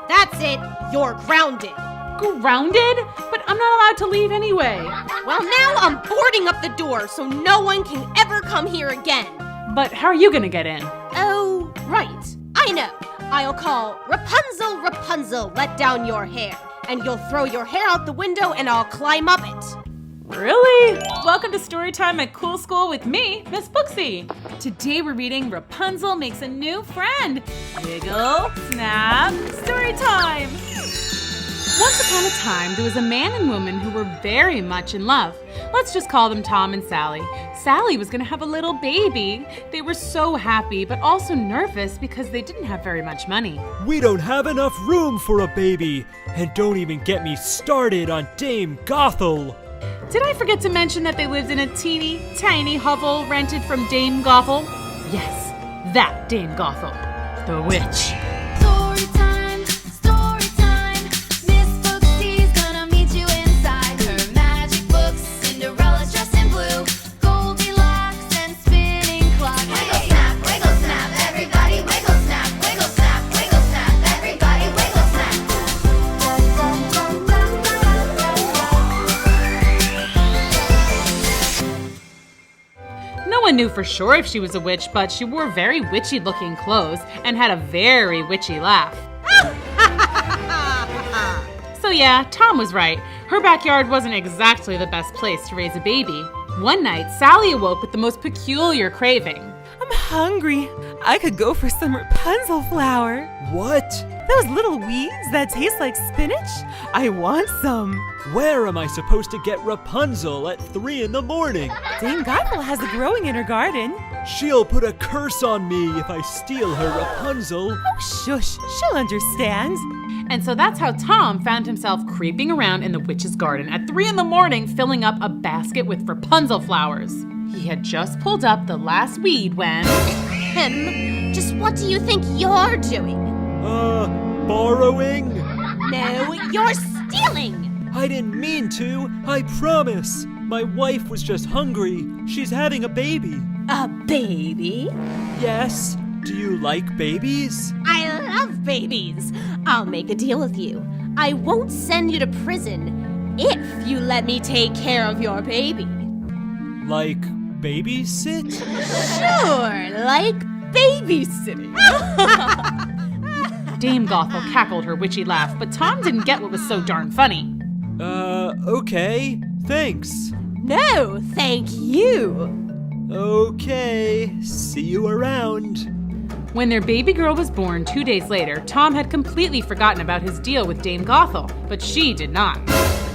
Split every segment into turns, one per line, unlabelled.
That's it. You're grounded.
Grounded? But I'm not allowed to leave anyway.
Well, now I'm boarding up the door so no one can ever come here again.
But how are you gonna get in?
Oh, right. I know. I'll call Rapunzel, Rapunzel, let down your hair. And you'll throw your hair out the window and I'll climb up it.
Really? Welcome to Storytime at Cool School with me, Miss Booksy. Today we're reading Rapunzel Makes a New Friend. Wiggle, snap, Storytime. Once upon a time, there was a man and woman who were very much in love. Let's just call them Tom and Sally. Sally was going to have a little baby. They were so happy, but also nervous because they didn't have very much money.
We don't have enough room for a baby. And don't even get me started on Dame Gothel.
Did I forget to mention that they lived in a teeny, tiny hovel rented from Dame Gothel? Yes, that Dame Gothel, the witch.
Storytime, storytime. Miss Booksy's gonna meet you inside her magic books. Cinderella's dressed in blue, Goldilocks and spinning clock. Wiggle snap, everybody wiggle snap, wiggle snap, everybody wiggle snap.
No one knew for sure if she was a witch, but she wore very witchy-looking clothes and had a very witchy laugh. So yeah, Tom was right. Her backyard wasn't exactly the best place to raise a baby. One night, Sally awoke with the most peculiar craving.
I'm hungry. I could go for some Rapunzel flower.
What?
Those little weeds that taste like spinach? I want some.
Where am I supposed to get Rapunzel at 3 in the morning?
Dame Gothel has it growing in her garden.
She'll put a curse on me if I steal her Rapunzel.
Oh, shush. She'll understand.
And so that's how Tom found himself creeping around in the witch's garden at 3 in the morning, filling up a basket with Rapunzel flowers. He had just pulled up the last weed when...
Just what do you think you're doing?
Borrowing?
No, you're stealing!
I didn't mean to, I promise. My wife was just hungry. She's having a baby.
A baby?
Yes. Do you like babies?
I love babies. I'll make a deal with you. I won't send you to prison if you let me take care of your baby.
Like babysit?
Sure, like babysitting.
Dame Gothel cackled her witchy laugh, but Tom didn't get what was so darn funny.
Okay. Thanks.
No, thank you.
Okay. See you around.
When their baby girl was born 2 days later, Tom had completely forgotten about his deal with Dame Gothel, but she did not.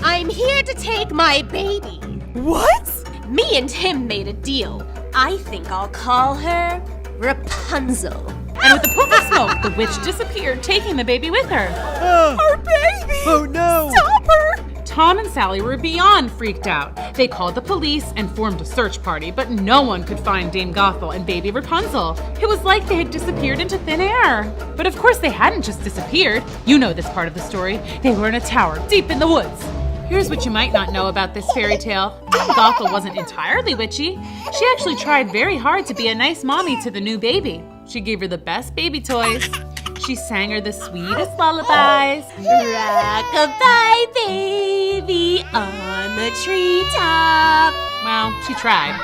I'm here to take my baby.
What?
Me and him made a deal. I think I'll call her Rapunzel.
And with the poof of smoke, the witch disappeared, taking the baby with her.
Our baby!
Oh no!
Stop her!
Tom and Sally were beyond freaked out. They called the police and formed a search party, but no one could find Dame Gothel and baby Rapunzel. It was like they had disappeared into thin air. But of course they hadn't just disappeared. You know this part of the story. They were in a tower deep in the woods. Here's what you might not know about this fairy tale. Dame Gothel wasn't entirely witchy. She actually tried very hard to be a nice mommy to the new baby. She gave her the best baby toys. She sang her the sweetest lullabies.
Rock-a-bye, baby, on the treetop.
Well, she tried.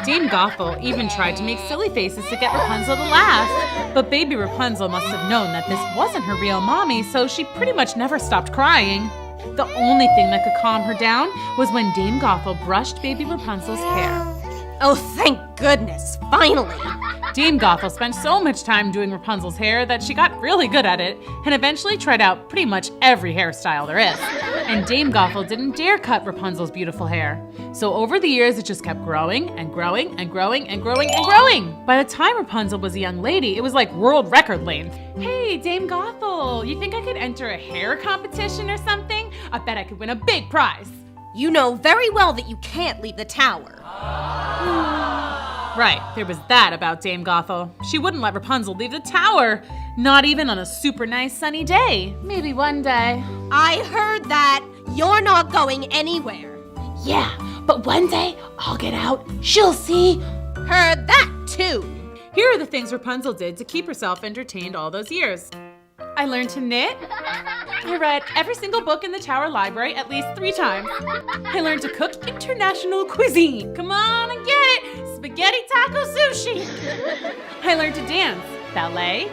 Dame Gothel even tried to make silly faces to get Rapunzel to laugh. But baby Rapunzel must have known that this wasn't her real mommy, so she pretty much never stopped crying. The only thing that could calm her down was when Dame Gothel brushed baby Rapunzel's hair.
Oh, thank goodness, finally.
Dame Gothel spent so much time doing Rapunzel's hair that she got really good at it and eventually tried out pretty much every hairstyle there is. And Dame Gothel didn't dare cut Rapunzel's beautiful hair. So over the years, it just kept growing and growing and growing and growing and growing. By the time Rapunzel was a young lady, it was like world record length. Hey, Dame Gothel, you think I could enter a hair competition or something? I bet I could win a big prize.
You know very well that you can't leave the tower.
Right, there was that about Dame Gothel. She wouldn't let Rapunzel leave the tower, not even on a super nice sunny day. Maybe one day.
I heard that. You're not going anywhere.
Yeah, but one day I'll get out. She'll see.
Heard that too.
Here are the things Rapunzel did to keep herself entertained all those years. I learned to knit. I read every single book in the Tower Library at least 3 times. I learned to cook international cuisine. Come on and get it! Spaghetti taco sushi! I learned to dance. Ballet,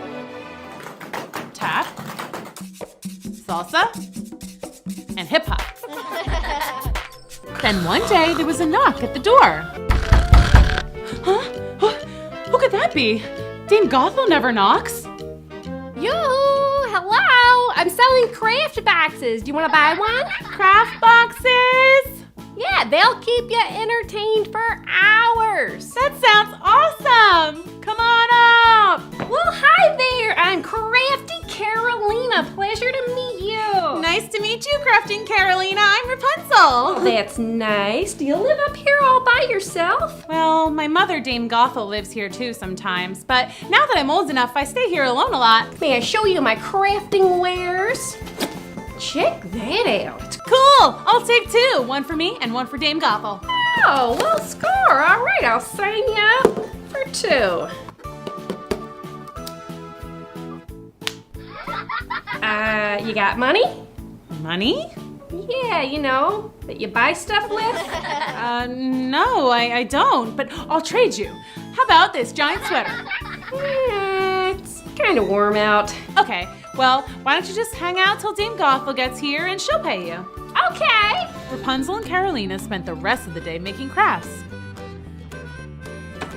tap, salsa, and hip hop. Then one day there was a knock at the door. Huh? Who could that be? Dame Gothel never knocks.
Yoo-hoo! Hello! I'm selling craft boxes. Do you want to buy one?
Craft boxes?
Yeah, they'll keep you entertained for hours.
That sounds awesome! Come on up!
Well, hi there. I'm Crafty Carolina. Pleasure to meet you.
Nice to meet you, Crafting Carolina. I'm Rapunzel.
That's nice. Do you live up here all by yourself?
Well, my mother, Dame Gothel, lives here too sometimes, but now that I'm old enough, I stay here alone a lot.
May I show you my crafting wares? Check that out.
Cool! I'll take 2. One for me and one for Dame Gothel.
Oh, well, score. All right, I'll sign you up for 2. You got money?
Money?
Yeah, you know, that you buy stuff with.
No, I don't, but I'll trade you. How about this giant sweater?
It's kind of warm out.
Okay, well, why don't you just hang out till Dame Gothel gets here and she'll pay you.
Okay.
Rapunzel and Carolina spent the rest of the day making crafts.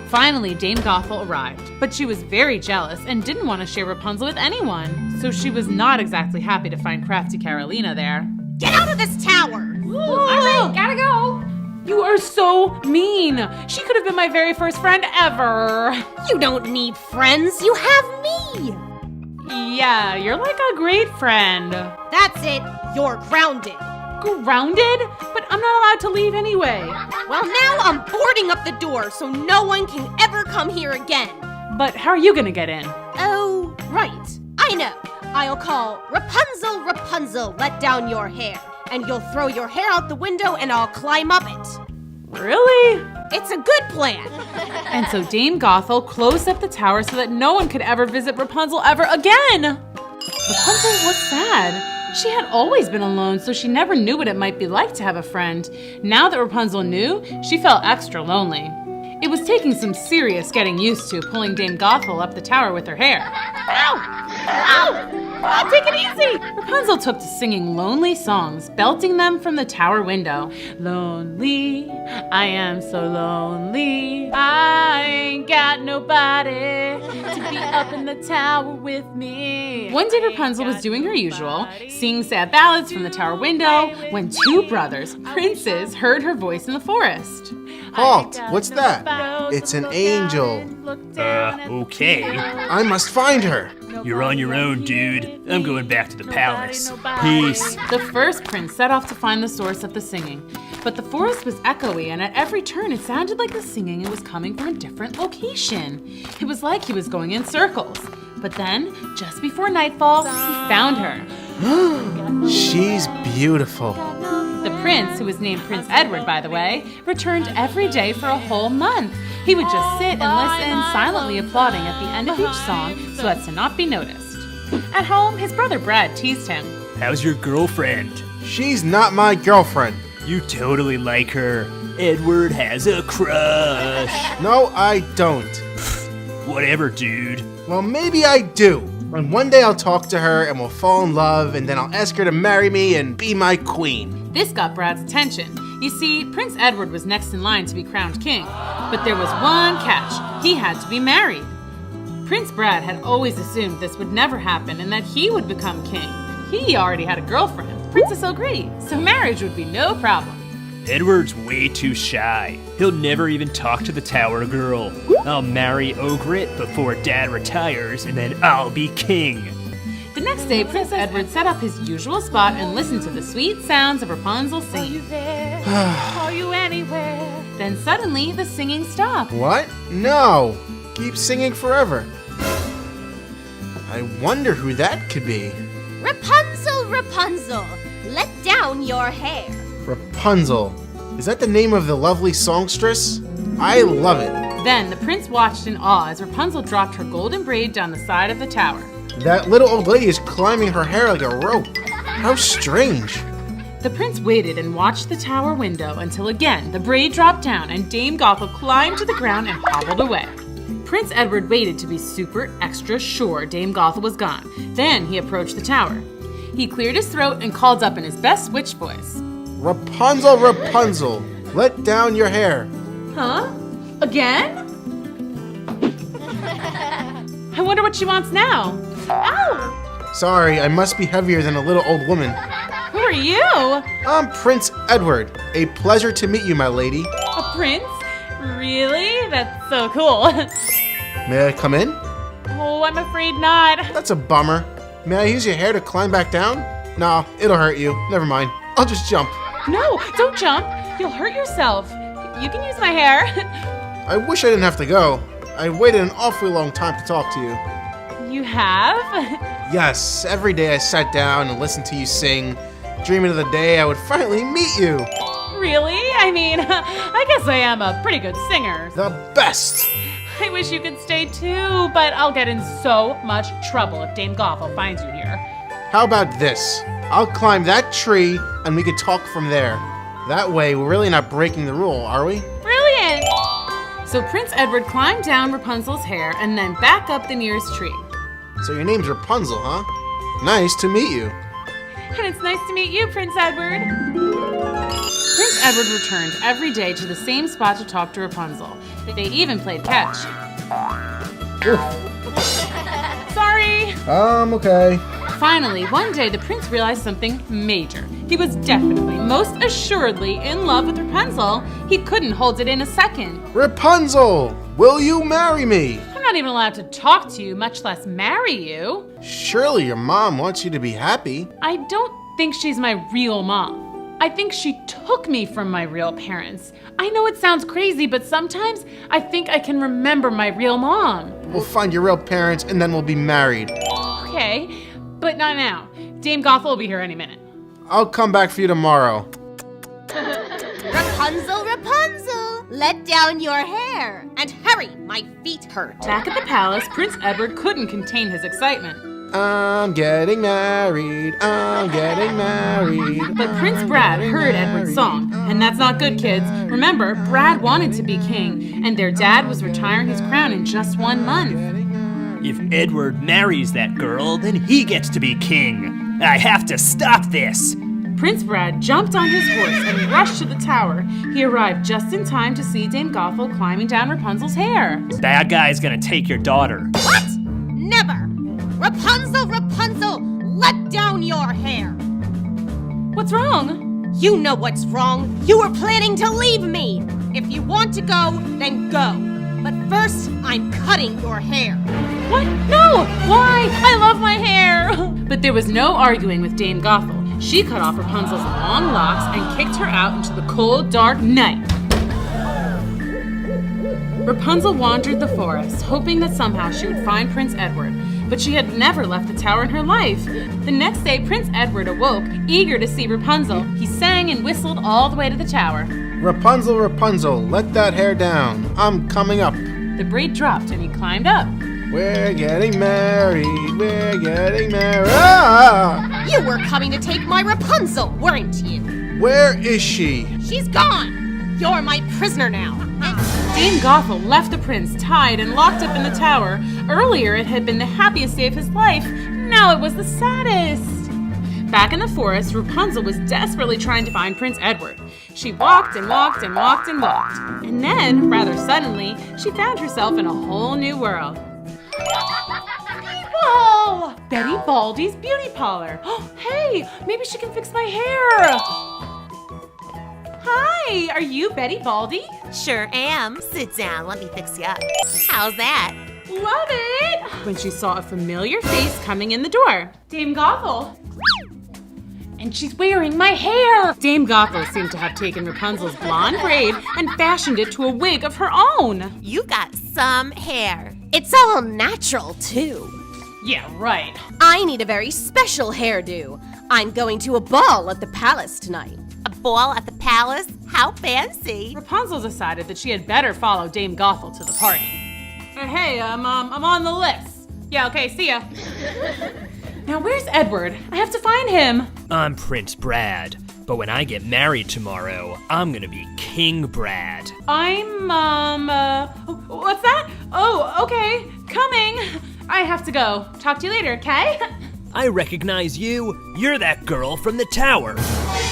Finally, Dame Gothel arrived, but she was very jealous and didn't want to share Rapunzel with anyone, so she was not exactly happy to find crafty Carolina there.
Get out of this tower!
All right, gotta go.
You are so mean! She could have been my very first friend ever!
You don't need friends, you have me!
Yeah, you're like a great friend.
That's it, you're grounded.
Grounded? But I'm not allowed to leave anyway.
Well, now I'm boarding up the door so no one can ever come here again.
But how are you gonna get in?
Oh, right. I know. I'll call Rapunzel, Rapunzel, let down your hair. And you'll throw your hair out the window and I'll climb up it.
Really?
It's a good plan.
And so Dame Gothel closed up the tower so that no one could ever visit Rapunzel ever again. Rapunzel was sad. She had always been alone, so she never knew what it might be like to have a friend. Now that Rapunzel knew, she felt extra lonely. It was taking some serious getting used to pulling Dame Gothel up the tower with her hair. Ow! Ow! Oh, take it easy! Rapunzel took to singing lonely songs, belting them from the tower window. Lonely, I am so lonely. I ain't got nobody to be up in the tower with me. One day Rapunzel was doing her usual, singing sad ballads from the tower window, when 2 brothers, princes, heard her voice in the forest.
Halt! What's that? It's an angel.
Okay.
I must find her.
You're on your own, dude. I'm going back to the palace. Peace.
The first prince set off to find the source of the singing, but the forest was echoey, and at every turn it sounded like the singing was coming from a different location. It was like he was going in circles. But then, just before nightfall, he found her.
She's beautiful.
The prince, who was named Prince Edward, by the way, returned every day for a whole month. He would just sit and listen, silently applauding at the end of each song so as to not be noticed. At home, his brother Brad teased him.
How's your girlfriend?
She's not my girlfriend.
You totally like her. Edward has a crush.
No, I don't.
Whatever, dude.
Well, maybe I do. And one day I'll talk to her and we'll fall in love and then I'll ask her to marry me and be my queen.
This got Brad's attention. You see, Prince Edward was next in line to be crowned king, but there was one catch. He had to be married. Prince Brad had always assumed this would never happen and that he would become king. He already had a girlfriend, Princess O'Gree, so marriage would be no problem.
Edward's way too shy. He'll never even talk to the tower girl. I'll marry Ogret before Dad retires, and then I'll be king.
The next day, Prince Edward set up his usual spot and listened to the sweet sounds of Rapunzel singing. Are you there? Are you anywhere? Then suddenly, the singing stopped.
What? No. Keep singing forever. I wonder who that could be.
Rapunzel, Rapunzel, let down your hair.
Rapunzel. Is that the name of the lovely songstress? I love it.
Then the prince watched in awe as Rapunzel dropped her golden braid down the side of the tower.
That little old lady is climbing her hair like a rope. How strange.
The prince waited and watched the tower window until again the braid dropped down and Dame Gothel climbed to the ground and hobbled away. Prince Edward waited to be super extra sure Dame Gothel was gone. Then he approached the tower. He cleared his throat and called up in his best witch voice.
Rapunzel, Rapunzel, let down your hair.
Huh? Again? I wonder what she wants now. Ow!
Sorry, I must be heavier than a little old woman.
Who are you?
I'm Prince Edward. A pleasure to meet you, my lady.
A prince? Really? That's so cool.
May I come in?
Oh, I'm afraid not.
That's a bummer. May I use your hair to climb back down? Nah, it'll hurt you. Never mind. I'll just jump.
No, don't jump. You'll hurt yourself. You can use my hair.
I wish I didn't have to go. I waited an awfully long time to talk to you.
You have?
Yes, every day I sat down and listened to you sing, dreaming of the day I would finally meet you.
Really? I mean, I guess I am a pretty good singer.
The best.
I wish you could stay too, but I'll get in so much trouble if Dame Gothel finds you here.
How about this? I'll climb that tree and we could talk from there. That way, we're really not breaking the rule, are we?
Brilliant! So Prince Edward climbed down Rapunzel's hair and then back up the nearest tree.
So your name's Rapunzel, huh? Nice to meet you.
And it's nice to meet you, Prince Edward. Prince Edward returned every day to the same spot to talk to Rapunzel. They even played catch. Sorry!
Okay.
Finally, one day the prince realized something major. He was definitely, most assuredly in love with Rapunzel. He couldn't hold it in a second.
Rapunzel, will you marry me?
I'm not even allowed to talk to you, much less marry you.
Surely your mom wants you to be happy.
I don't think she's my real mom. I think she took me from my real parents. I know it sounds crazy, but sometimes I think I can remember my real mom.
We'll find your real parents and then we'll be married.
Okay, but not now. Dame Gothel will be here any minute.
I'll come back for you tomorrow.
Rapunzel, Rapunzel, let down your hair. And hurry, my feet hurt.
Back at the palace, Prince Edward couldn't contain his excitement.
I'm getting married, I'm getting married.
But Prince Brad heard Edward's song, and that's not good, kids. Remember, Brad wanted to be king, and their dad was retiring his crown in just 1 month.
If Edward marries that girl, then he gets to be king. I have to stop this.
Prince Brad jumped on his horse and rushed to the tower. He arrived just in time to see Dame Gothel climbing down Rapunzel's hair.
Bad guy's gonna take your daughter.
What? Never! Rapunzel, Rapunzel, let down your hair.
What's wrong?
You know what's wrong. You were planning to leave me. If you want to go, then go. But first, I'm cutting your hair.
What? No! Why? I love my hair! But there was no arguing with Dame Gothel. She cut off Rapunzel's long locks and kicked her out into the cold, dark night. Rapunzel wandered the forest, hoping that somehow she would find Prince Edward, but she had never left the tower in her life. The next day, Prince Edward awoke, eager to see Rapunzel. He sang and whistled all the way to the tower.
Rapunzel, Rapunzel, let that hair down. I'm coming up.
The braid dropped and he climbed up.
We're getting married, we're getting married. Ah!
You were coming to take my Rapunzel, weren't you?
Where is she?
She's gone. You're my prisoner now.
Dame Gothel left the prince tied and locked up in the tower. Earlier, it had been the happiest day of his life. Now it was the saddest. Back in the forest, Rapunzel was desperately trying to find Prince Edward. She walked and walked and walked and walked. And then, rather suddenly, she found herself in a whole new world. Whoa! Betty Baldy's beauty parlor. Oh, hey, maybe she can fix my hair. Hi, are you Betty Baldy?
Sure am. Sit down, let me fix you up. How's that?
Love it! When she saw a familiar face coming in the door. Dame Gothel. And she's wearing my hair! Dame Gothel seemed to have taken Rapunzel's blonde braid and fashioned it to a wig of her own.
You got some hair.
It's all natural, too.
Yeah, right.
I need a very special hairdo. I'm going to a ball at the palace tonight.
A ball at the palace? How fancy.
Rapunzel decided that she had better follow Dame Gothel to the party. Hey, I'm on the list. Yeah, okay, see ya. Now where's Edward? I have to find him.
I'm Prince Brad, but when I get married tomorrow, I'm gonna be King Brad.
I'm, what's that? Oh, okay, coming. I have to go. Talk to you later, okay?
I recognize you. You're that girl from the tower.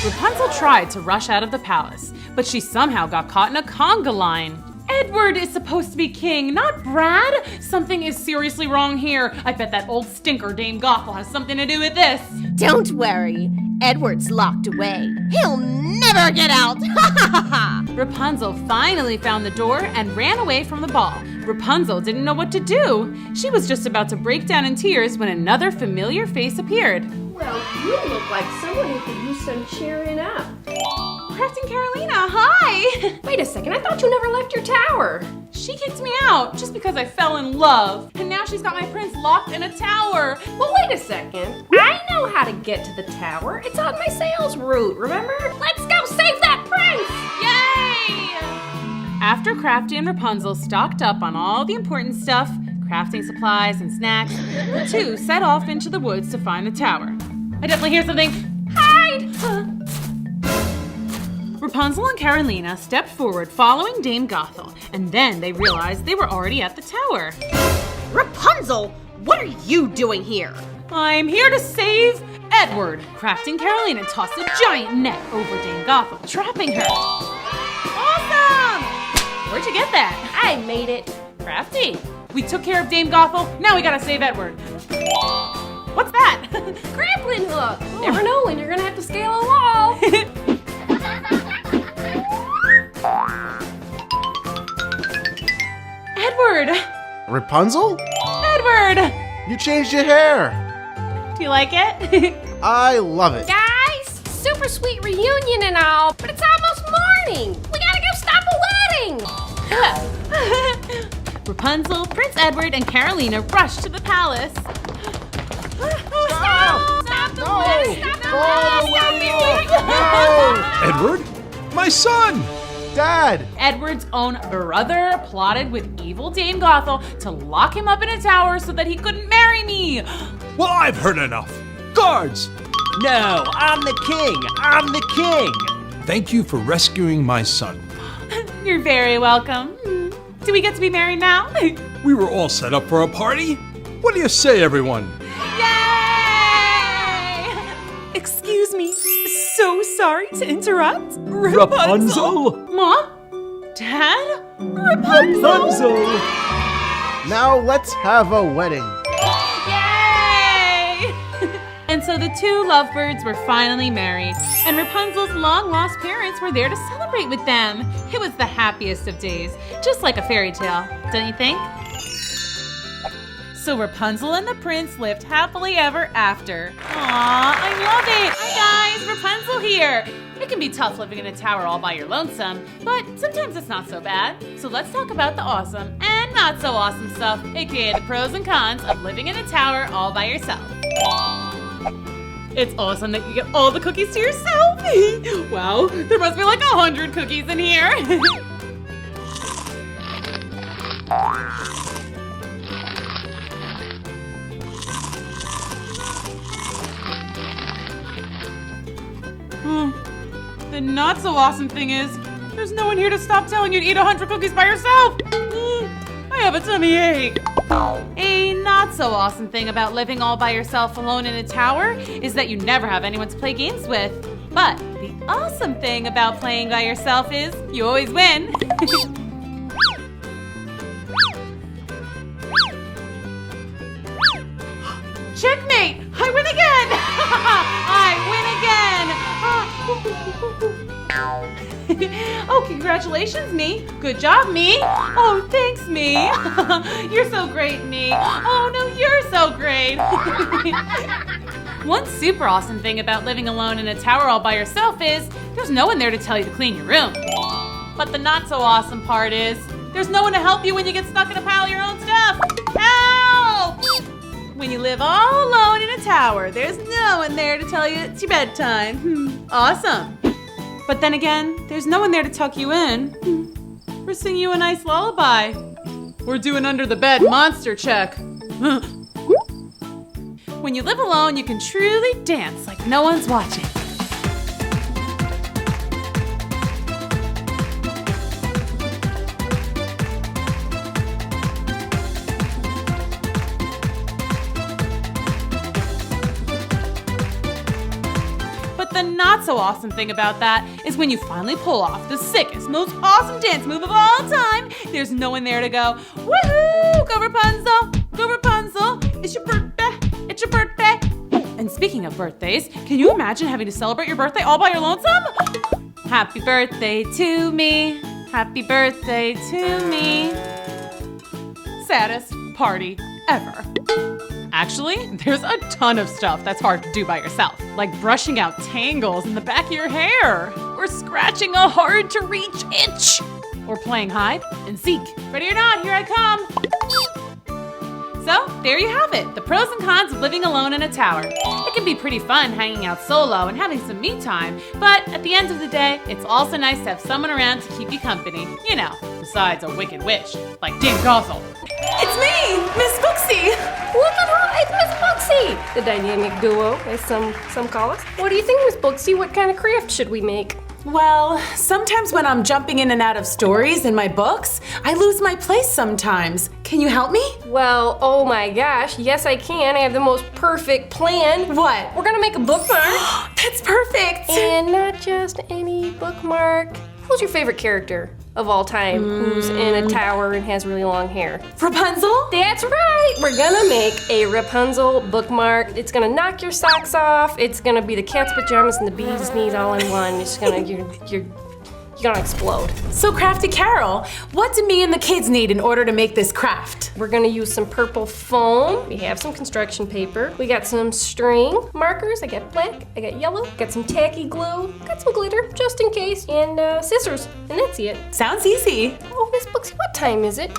Rapunzel tried to rush out of the palace, but she somehow got caught in a conga line. Edward is supposed to be king, not Brad. Something is seriously wrong here. I bet that old stinker Dame Gothel has something to do with this.
Don't worry. Edward's locked away. He'll never get out.
Rapunzel finally found the door and ran away from the ball. Rapunzel didn't know what to do. She was just about to break down in tears when another familiar face appeared.
Well, you look like someone who could use some cheering up.
Crafting Carolina, hi!
Wait a second, I thought you never left your tower.
She kicked me out just because I fell in love. And now she's got my prince locked in a tower.
Well, wait a second. I know how to get to the tower. It's on my sales route, remember? Let's go save that prince!
Yay! After Crafty and Rapunzel stocked up on all the important stuff, crafting supplies and snacks, the two set off into the woods to find the tower. I definitely hear something. Hide! Rapunzel and Carolina stepped forward following Dame Gothel, and then they realized they were already at the tower.
Rapunzel, what are you doing here?
I'm here to save Edward. Crafting Carolina tossed a giant net over Dame Gothel, trapping her. Awesome! Where'd you get that?
I made it.
Crafty. We took care of Dame Gothel, now we gotta save Edward. What's that?
Grappling hook. Never know when you're gonna have to scale a wall.
Edward!
Rapunzel?
Edward!
You changed your hair.
Do you like it?
I love it.
Guys, super sweet reunion and all, but it's almost morning. We gotta go stop a wedding.
Rapunzel, Prince Edward, and Carolina rushed to the palace. Stop the wedding! Stop the wedding!
Edward? My son!
Dad!
Edward's own brother plotted with evil Dame Gothel to lock him up in a tower so that he couldn't marry me.
Well, I've heard enough. Guards!
No, I'm the king. I'm the king.
Thank you for rescuing my son.
You're very welcome. Do we get to be married now?
We were all set up for a party. What do you say, everyone?
Yay!
Excuse me. So sorry to interrupt.
Rapunzel?
Mom? Dad? Rapunzel!
Now let's have a wedding.
Yay! And so the two lovebirds were finally married, and Rapunzel's long-lost parents were there to celebrate with them. It was the happiest of days, just like a fairy tale, don't you think? So Rapunzel and the prince lived happily ever after. Aww, I love it! Hi guys, Rapunzel here! It can be tough living in a tower all by your lonesome, but sometimes it's not so bad. So let's talk about the awesome and not so awesome stuff, aka the pros and cons of living in a tower all by yourself. It's awesome that you get all the cookies to yourself! Wow, there must be like 100 cookies in here! The not so awesome thing is, there's no one here to stop telling you to eat 100 cookies by yourself. I have a tummy ache. A not so awesome thing about living all by yourself alone in a tower is that you never have anyone to play games with. But the awesome thing about playing by yourself is you always win. Checkmate! I win again! I win again! Oh, congratulations, me. Good job, me. Oh, thanks, me. You're so great, me. Oh, no, you're so great. One super awesome thing about living alone in a tower all by yourself is there's no one there to tell you to clean your room. But the not so awesome part is there's no one to help you when you get stuck in a pile of your own stuff. Help! When you live all alone in a tower, there's no one there to tell you it's your bedtime. Awesome. But then again, there's no one there to tuck you in. Or sing you a nice lullaby. Or do an under the bed monster check. When you live alone, you can truly dance like no one's watching. But the not so awesome thing about that is when you finally pull off the sickest, most awesome dance move of all time, there's no one there to go, woohoo, go Rapunzel, go Rapunzel, it's your birthday, it's your birthday. Oh, and speaking of birthdays, can you imagine having to celebrate your birthday all by your lonesome? Happy birthday to me, happy birthday to me. Saddest party ever. Actually, there's a ton of stuff that's hard to do by yourself, like brushing out tangles in the back of your hair, or scratching a hard-to-reach itch, or playing hide and seek. Ready or not, here I come. So, there you have it, the pros and cons of living alone in a tower. It can be pretty fun hanging out solo and having some me time, but at the end of the day, it's also nice to have someone around to keep you company. You know, besides a wicked witch, like Dame Gothel.
It's me, Miss Booksy.
Look at her, it's Miss Booksy! The dynamic duo, as some call us. What do you think, Miss Booksy? What kind of craft should we make?
Well, sometimes when I'm jumping in and out of stories in my books, I lose my place sometimes. Can you help me?
Well, oh my gosh, yes I can. I have the most perfect plan.
What?
We're gonna make a bookmark.
That's perfect.
And not just any bookmark. Who's your favorite character of all time who's in a tower and has really long hair?
Rapunzel?
That's right! We're gonna make a Rapunzel bookmark. It's gonna knock your socks off. It's gonna be the cat's pajamas and the bee's knees all in one. It's gonna, you're gonna explode.
So Crafty Carol, what do me and the kids need in order to make this craft?
We're gonna use some purple foam. We have some construction paper. We got some string markers. I got black, I got yellow, got some tacky glue, got some glitter, just in case, and scissors, and that's it.
Sounds easy.
Oh, Miss Booksy, what time is it?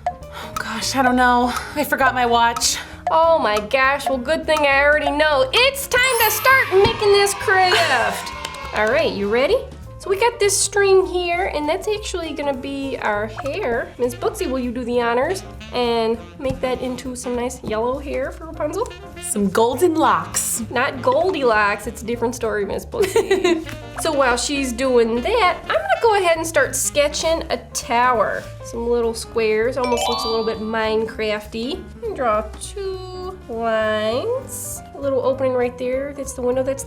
Oh gosh, I don't know. I forgot my watch.
Oh my gosh, well good thing I already know. It's time to start making this craft. All right, you ready? So we got this string here, and that's actually gonna be our hair. Miss Booksy, will you do the honors and make that into some nice yellow hair for Rapunzel?
Some golden locks.
Not Goldilocks, it's a different story, Miss Booksy. So while she's doing that, I'm gonna go ahead and start sketching a tower. Some little squares, almost looks a little bit Minecrafty. And draw 2 lines. A little opening right there. That's the window. That's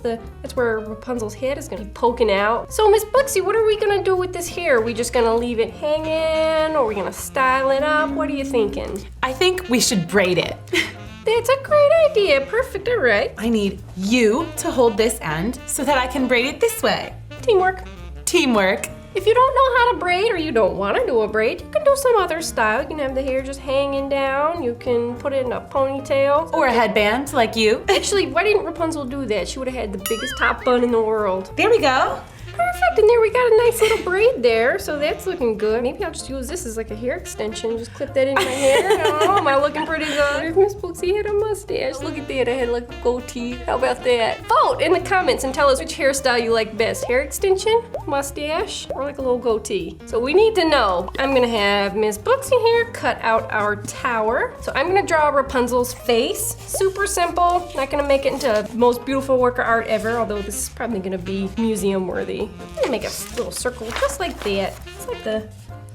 where Rapunzel's head is gonna be poking out. So Miss Booksy, what are we gonna do with this hair? Are we just gonna leave it hanging, or are we gonna style it up? What are you thinking?
I think we should braid it.
That's a great idea. Perfect. All right.
I need you to hold this end so that I can braid it this way.
Teamwork.
Teamwork.
If you don't know how to braid, or you don't want to do a braid, you can do some other style. You can have the hair just hanging down. You can put it in a ponytail.
Or a headband like you.
Actually, why didn't Rapunzel do that? She would have had the biggest top bun in the world.
There we go.
Perfect, and there we got a nice little braid there, so that's looking good. Maybe I'll just use this as like a hair extension, just clip that in my hair. I don't know, am I looking pretty good? If Miss Booksy had a mustache, look at that, I had like a goatee. How about that? Vote in the comments and tell us which hairstyle you like best. Hair extension, mustache, or like a little goatee. So we need to know. I'm gonna have Miss Booksy here cut out our tower. So I'm gonna draw Rapunzel's face. Super simple, not gonna make it into the most beautiful work of art ever, although this is probably gonna be museum worthy. I'm gonna make a little circle just like that. It's like the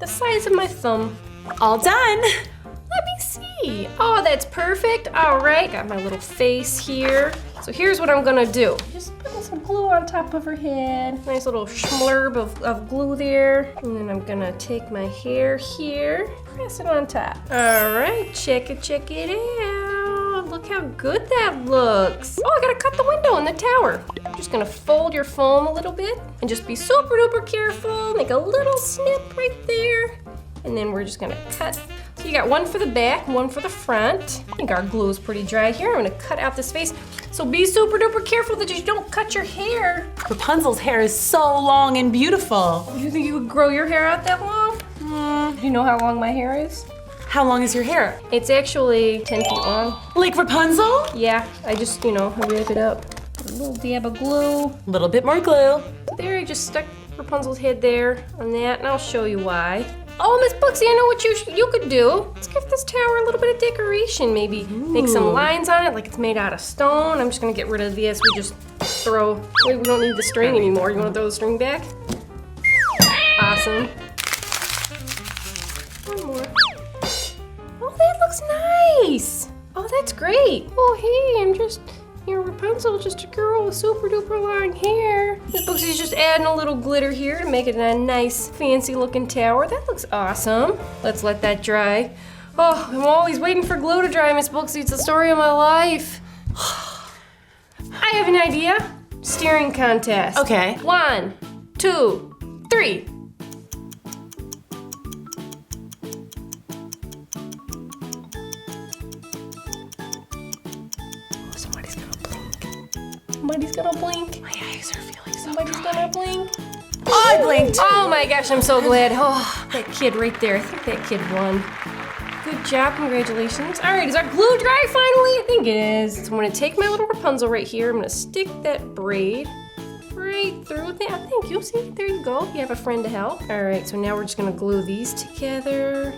size of my thumb.
All done.
Let me see. Oh, that's perfect. All right, got my little face here. So here's what I'm gonna do. Just putting some glue on top of her head. Nice little schmlurb of glue there. And then I'm gonna take my hair here, press it on top. All right, check it out. Look how good that looks. Oh, I gotta cut the window in the tower. I'm just gonna fold your foam a little bit and just be super duper careful. Make a little snip right there. And then we're just gonna cut. So you got one for the back, one for the front. I think our glue is pretty dry here. I'm gonna cut out this face. So be super duper careful that you don't cut your hair.
Rapunzel's hair is so long and beautiful.
You think you could grow your hair out that long? Do you know how long my hair is?
How long is your hair?
It's actually 10 feet long.
Like Rapunzel?
Yeah, I just, I wrap it up. A little dab of glue.
A little bit more glue.
There, I just stuck Rapunzel's head there on that, and I'll show you why. Oh, Miss Booksy, I know what you could do. Let's give this tower a little bit of decoration. Maybe make some lines on it like it's made out of stone. I'm just gonna get rid of this. We just throw. Wait, we don't need the string anymore. You wanna throw the string back? Awesome. One more. Oh, that looks nice. Oh, that's great. Oh, hey, I'm just, Rapunzel, just a girl with super duper long hair. Miss Booksy's just adding a little glitter here to make it a nice, fancy looking tower. That looks awesome. Let's let that dry. Oh, I'm always waiting for glue to dry, Miss Booksy. It's the story of my life. I have an idea. Steering contest.
Okay.
1, 2, 3. Somebody's gonna blink. My eyes are feeling so Somebody's gonna blink.
Oh, I blinked.
Oh my gosh, I'm so glad. Oh, that kid right there. I think that kid won. Good job, congratulations. All right, is our glue dry finally? I think it is. So I'm gonna take my little Rapunzel right here. I'm gonna stick that braid right through there. Thank you, see, there you go. You have a friend to help. All right, so now we're just gonna glue these together.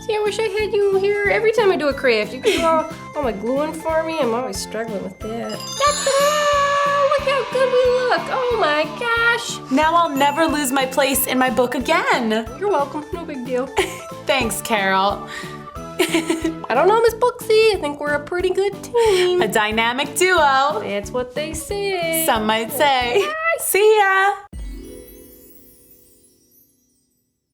See, I wish I had you here every time I do a craft. You can do all my gluing for me. I'm always struggling with that. Ta-da! Look how good we look. Oh my gosh.
Now I'll never lose my place in my book again.
You're welcome, no big deal.
Thanks, Carol.
I don't know, Miss Booksy. I think we're a pretty good team.
A dynamic duo.
That's what they say.
Some might say. See ya.